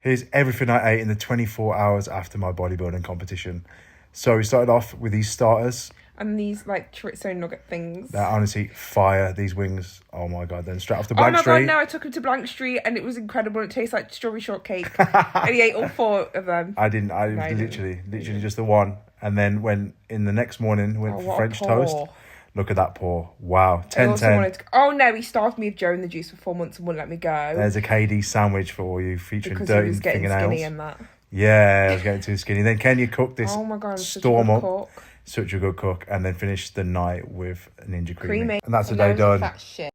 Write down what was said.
Here's everything I ate in the 24 hours after my bodybuilding competition. So we started off with these starters. And these like chorizo nugget things. They're honestly fire, these wings. Oh my God. Then straight off to Blank Street. Oh my God, no, I took him to Blank Street and it was incredible. It tastes like strawberry shortcake. And he ate all 4 of them. I didn't. Literally just the one. And then went in the next morning, went for French toast. Look at that pour. Wow. 10-10. Oh no, he starved me with Joe in the juice for 4 months and wouldn't let me go. There's a KD sandwich for all you featuring because dirty he was getting fingernails. skinny and that. Yeah, I was getting too skinny. Then Kenya cooked this oh my God, storm up. Such a good cook. And then finished the night with Ninja Creamy. And that's the day done. Fat shit.